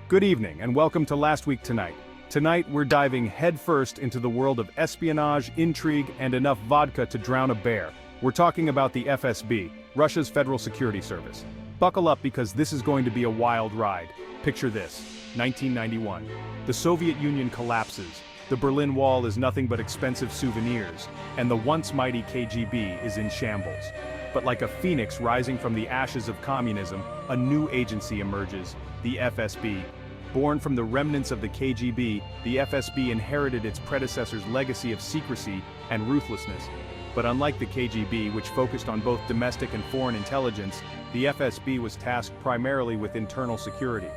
Good evening and welcome to Last Week Tonight. Tonight we're diving headfirst into the world of espionage, intrigue, and enough vodka to drown a bear. We're talking about the FSB, Russia's Federal Security Service. Buckle up because this is going to be a wild ride. Picture this, 1991. The Soviet Union collapses. The Berlin Wall is nothing but expensive souvenirs, and the once mighty KGB is in shambles. But like a phoenix rising from the ashes of communism, a new agency emerges, the FSB. Born from the remnants of the KGB, the FSB inherited its predecessor's legacy of secrecy and ruthlessness. But unlike the KGB, which focused on both domestic and foreign intelligence, the FSB was tasked primarily with internal security.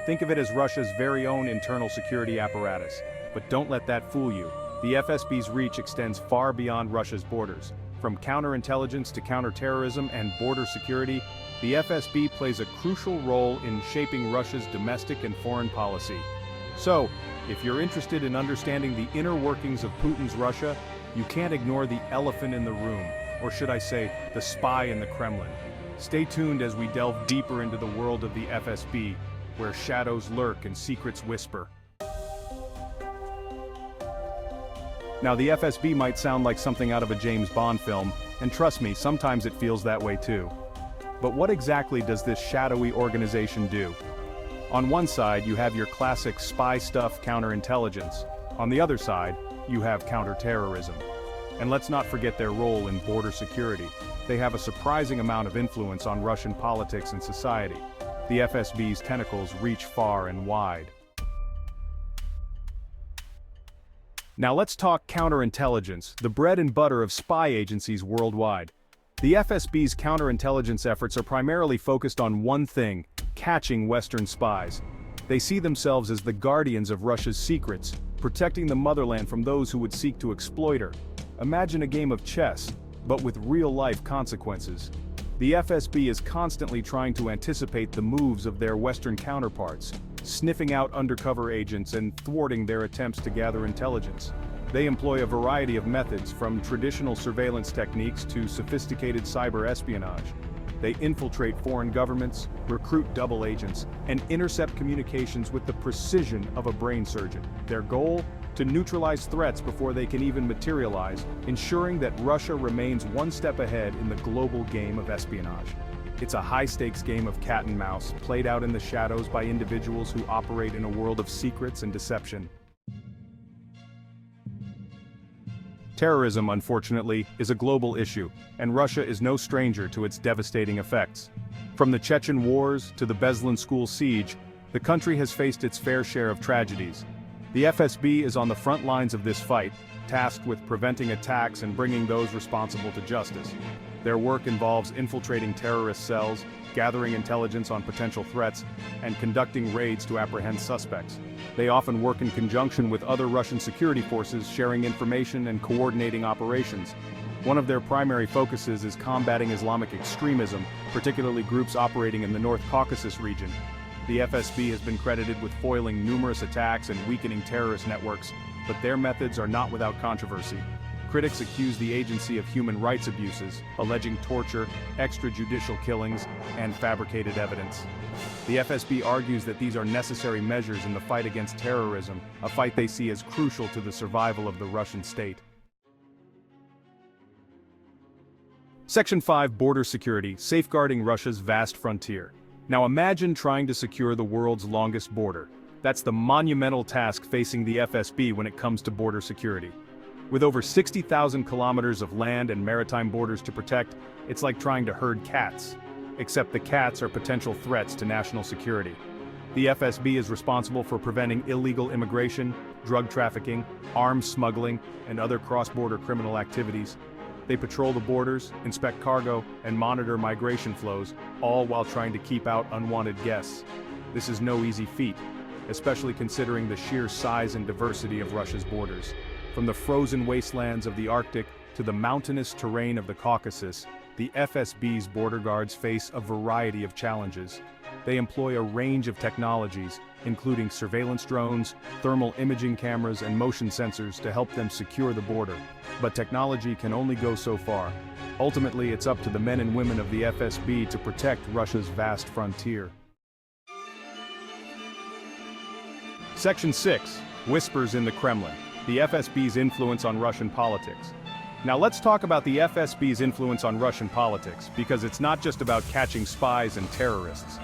Think of it as Russia's very own internal security apparatus. But don't let that fool you. The FSB's reach extends far beyond Russia's borders. From counterintelligence to counterterrorism and border security, the FSB plays a crucial role in shaping Russia's domestic and foreign policy. So, if you're interested in understanding the inner workings of Putin's Russia, you can't ignore the elephant in the room, or should I say, the spy in the Kremlin. Stay tuned as we delve deeper into the world of the FSB, where shadows lurk and secrets whisper. Now, the FSB might sound like something out of a James Bond film, and trust me, sometimes it feels that way too. But what exactly does this shadowy organization do? On one side, you have your classic spy stuff counterintelligence. On the other side, you have counterterrorism. And let's not forget their role in border security. They have a surprising amount of influence on Russian politics and society. The FSB's tentacles reach far and wide. Now let's talk counterintelligence, the bread and butter of spy agencies worldwide. The FSB's counterintelligence efforts are primarily focused on one thing: catching Western spies. They see themselves as the guardians of Russia's secrets, protecting the motherland from those who would seek to exploit her. Imagine a game of chess, but with real-life consequences. The FSB is constantly trying to anticipate the moves of their Western counterparts, sniffing out undercover agents and thwarting their attempts to gather intelligence. They employ a variety of methods, from traditional surveillance techniques to sophisticated cyber espionage. They infiltrate foreign governments, recruit double agents, and intercept communications with the precision of a brain surgeon. Their goal? To neutralize threats before they can even materialize, ensuring that Russia remains one step ahead in the global game of espionage. It's a high-stakes game of cat and mouse, played out in the shadows by individuals who operate in a world of secrets and deception. Terrorism, unfortunately, is a global issue, and Russia is no stranger to its devastating effects. From the Chechen Wars to the Beslan school siege, the country has faced its fair share of tragedies. The FSB is on the front lines of this fight, tasked with preventing attacks and bringing those responsible to justice. Their work involves infiltrating terrorist cells, gathering intelligence on potential threats, and conducting raids to apprehend suspects. They often work in conjunction with other Russian security forces, sharing information and coordinating operations. One of their primary focuses is combating Islamic extremism, particularly groups operating in the North Caucasus region. The FSB has been credited with foiling numerous attacks and weakening terrorist networks, but their methods are not without controversy. Critics accuse the agency of human rights abuses, alleging torture, extrajudicial killings, and fabricated evidence. The FSB argues that these are necessary measures in the fight against terrorism, a fight they see as crucial to the survival of the Russian state. Section 5: Border Security, safeguarding Russia's vast frontier. Now imagine trying to secure the world's longest border. That's the monumental task facing the FSB when it comes to border security. With over 60,000 kilometers of land and maritime borders to protect, it's like trying to herd cats. Except the cats are potential threats to national security. The FSB is responsible for preventing illegal immigration, drug trafficking, arms smuggling, and other cross-border criminal activities. They patrol the borders, inspect cargo, and monitor migration flows, all while trying to keep out unwanted guests. This is no easy feat, especially considering the sheer size and diversity of Russia's borders. From the frozen wastelands of the Arctic to the mountainous terrain of the Caucasus, the FSB's border guards face a variety of challenges. They employ a range of technologies, including surveillance drones, thermal imaging cameras, and motion sensors to help them secure the border. But technology can only go so far. Ultimately, it's up to the men and women of the FSB to protect Russia's vast frontier. Section 6. Whispers in the Kremlin. The FSB's influence on Russian politics. Now let's talk about the FSB's influence on Russian politics, because it's not just about catching spies and terrorists.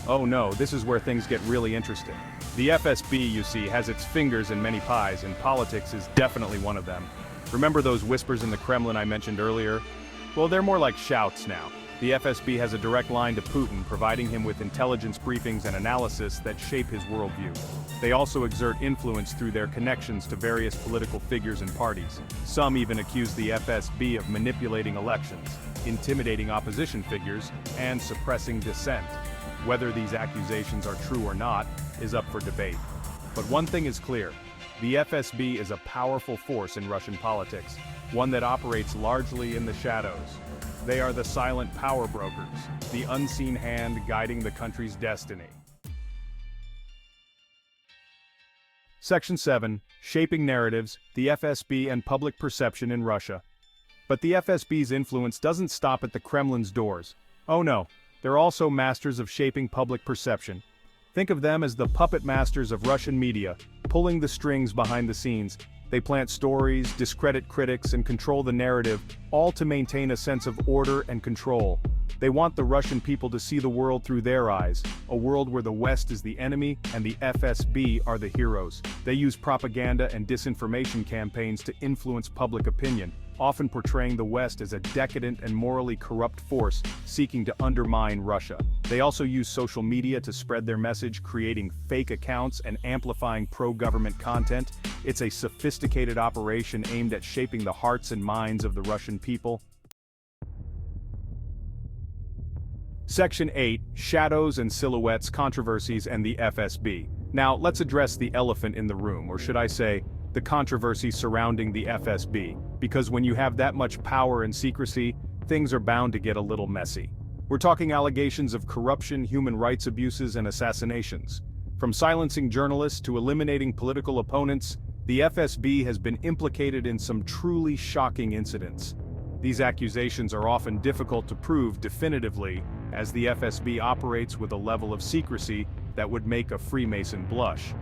Oh no, this is where things get really interesting. The FSB, you see, has its fingers in many pies, and politics is definitely one of them. Remember those whispers in the Kremlin I mentioned earlier? Well, they're more like shouts now. The FSB has a direct line to Putin, providing him with intelligence briefings and analysis that shape his worldview. They also exert influence through their connections to various political figures and parties. Some even accuse the FSB of manipulating elections, intimidating opposition figures, and suppressing dissent. Whether these accusations are true or not is up for debate. But one thing is clear: the FSB is a powerful force in Russian politics, one that operates largely in the shadows. They are the silent power brokers, the unseen hand guiding the country's destiny. Section 7. Shaping narratives, the FSB and public perception in Russia. But the FSB's influence doesn't stop at the Kremlin's doors. Oh no, they're also masters of shaping public perception. Think of them as the puppet masters of Russian media, pulling the strings behind the scenes. They plant stories, discredit critics, and control the narrative, all to maintain a sense of order and control. They want the Russian people to see the world through their eyes, a world where the West is the enemy and the FSB are the heroes. They use propaganda and disinformation campaigns to influence public opinion, often portraying the West as a decadent and morally corrupt force seeking to undermine Russia. They also use social media to spread their message, creating fake accounts and amplifying pro-government content. It's a sophisticated operation aimed at shaping the hearts and minds of the Russian people. Section 8. Shadows and Silhouettes, Controversies, and the FSB. Now, let's address the elephant in the room, or should I say, the controversy surrounding the FSB, because when you have that much power and secrecy, things are bound to get a little messy. We're talking allegations of corruption, human rights abuses, and assassinations. From silencing journalists to eliminating political opponents, the FSB has been implicated in some truly shocking incidents. These accusations are often difficult to prove definitively, as the FSB operates with a level of secrecy that would make a Freemason blush.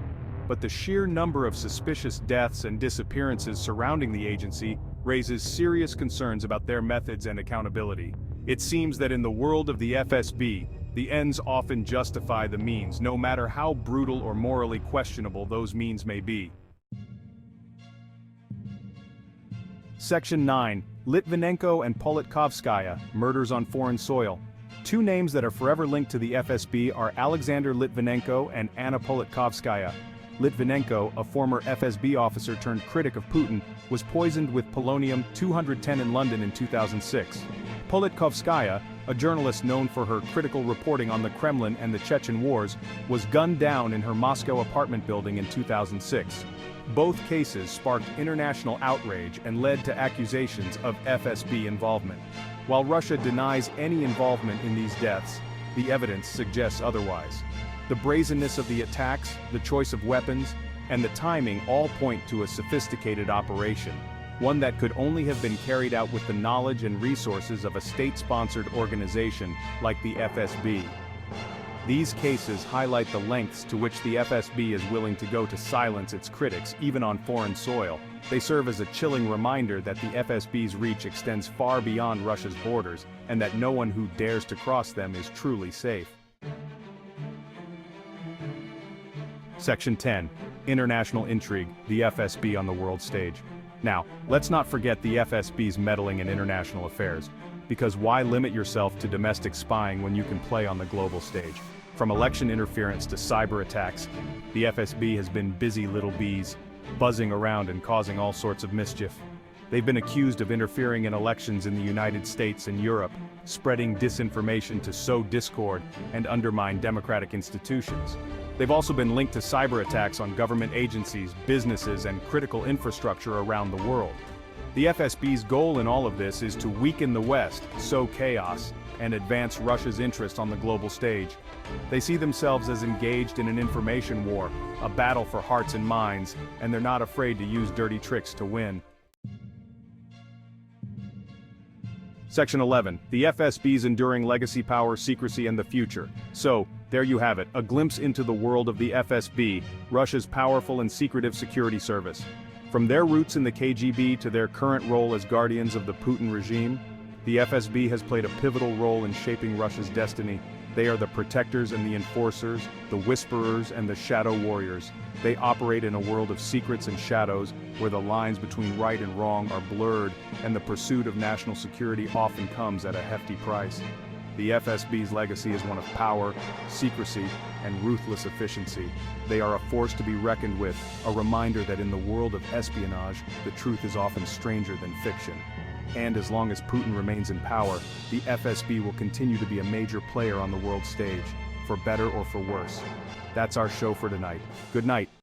But the sheer number of suspicious deaths and disappearances surrounding the agency raises serious concerns about their methods and accountability. It seems that in the world of the FSB, the ends often justify the means, no matter how brutal or morally questionable those means may be. Section 9. Litvinenko and Politkovskaya, Murders on Foreign Soil. Two names that are forever linked to the FSB are Alexander Litvinenko and Anna Politkovskaya. Litvinenko, a former FSB officer turned critic of Putin, was poisoned with polonium-210 in London in 2006. Politkovskaya, a journalist known for her critical reporting on the Kremlin and the Chechen wars, was gunned down in her Moscow apartment building in 2006. Both cases sparked international outrage and led to accusations of FSB involvement. While Russia denies any involvement in these deaths, the evidence suggests otherwise. The brazenness of the attacks, the choice of weapons, and the timing all point to a sophisticated operation, one that could only have been carried out with the knowledge and resources of a state-sponsored organization like the FSB. These cases highlight the lengths to which the FSB is willing to go to silence its critics, even on foreign soil. They serve as a chilling reminder that the FSB's reach extends far beyond Russia's borders, and that no one who dares to cross them is truly safe. Section 10. International Intrigue, the FSB on the world stage. Now, let's not forget the FSB's meddling in international affairs, because why limit yourself to domestic spying when you can play on the global stage? From election interference to cyber attacks, the FSB has been busy little bees, buzzing around and causing all sorts of mischief. They've been accused of interfering in elections in the United States and Europe, spreading disinformation to sow discord and undermine democratic institutions. They've also been linked to cyber attacks on government agencies, businesses, and critical infrastructure around the world. The FSB's goal in all of this is to weaken the West, sow chaos, and advance Russia's interest on the global stage. They see themselves as engaged in an information war, a battle for hearts and minds, and they're not afraid to use dirty tricks to win. Section 11. The FSB's enduring legacy, power, secrecy, and the future. So, There you have it, a glimpse into the world of the FSB, Russia's powerful and secretive security service. From their roots in the KGB to their current role as guardians of the Putin regime, the FSB has played a pivotal role in shaping Russia's destiny. They are the protectors and the enforcers, the whisperers and the shadow warriors. They operate in a world of secrets and shadows, where the lines between right and wrong are blurred, and the pursuit of national security often comes at a hefty price. The FSB's legacy is one of power, secrecy, and ruthless efficiency. They are a force to be reckoned with, a reminder that in the world of espionage, the truth is often stranger than fiction. And as long as Putin remains in power, the FSB will continue to be a major player on the world stage, for better or for worse. That's our show for tonight. Good night.